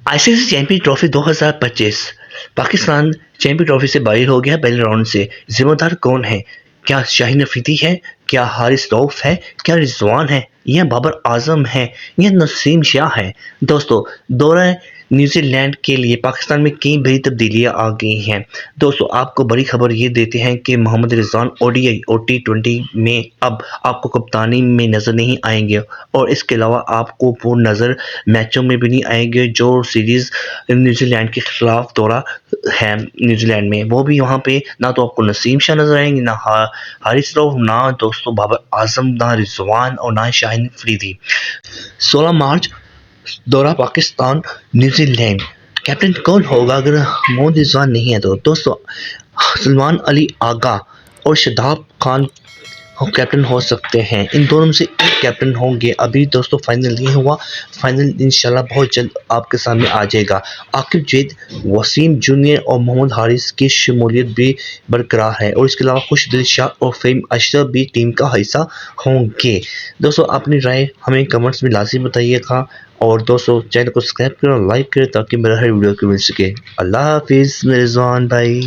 آئی C C champion trophy 2025 Pakistan champion trophy سے باہر ہو گیا پہلے راؤنڈ سے۔ ذمہ دار کون ہے؟ کیا شاہین افریدی ہے؟ کیا حارث رؤف ہے؟ کیا رضوان ہے؟ یا بابر اعظم ہے؟ یا نسیم شاہ ہے؟ دوستو دورہ نیوزی لینڈ کے لیے پاکستان میں کئی بڑی تبدیلیاں آ گئی ہیں۔ دوستو آپ کو بڑی خبر یہ دیتے ہیں کہ محمد رضوان او ڈی آئی اور T20 میں اب آپ کو کپتانی میں نظر نہیں آئیں گے، اور اس کے علاوہ آپ کو وہ نظر میچوں میں بھی نہیں آئیں گے جو سیریز نیوزی لینڈ کے خلاف دورہ ہے نیوزی لینڈ میں، وہ بھی وہاں پہ نہ تو آپ کو نسیم شاہ نظر آئیں گے، نہ حارث رؤف، نہ دوستو بابر اعظم، نہ رضوان اور نہ شاہین افریدی۔ 16 مارچ دورہ پاکستان نیوزی لینڈ۔ کیپٹن کون ہوگا اگر محمد رضوان نہیں ہے تو؟ دوستو سلمان علی آغا اور شاداب خان کیپٹن ہو سکتے ہیں، ان دونوں میں سے ایک کیپٹن ہوں گے۔ ابھی دوستو فائنل نہیں ہوا، فائنل انشاءاللہ بہت جلد آپ کے سامنے آ جائے گا۔ عاقب جید، وسیم جونیئر اور محمد حارث کی شمولیت بھی برقرار ہے، اور اس کے علاوہ خوش دل شاہ اور فہیم اشرف بھی ٹیم کا حصہ ہوں گے۔ دوستو اپنی رائے ہمیں کمنٹس میں لازمی بتائیے گا، اور دوستو چینل کو سبسکرائب کریں اور لائک کریں تاکہ میرا ہر ویڈیو کو مل سکے۔ اللہ حافظ میرے رضوان بھائی۔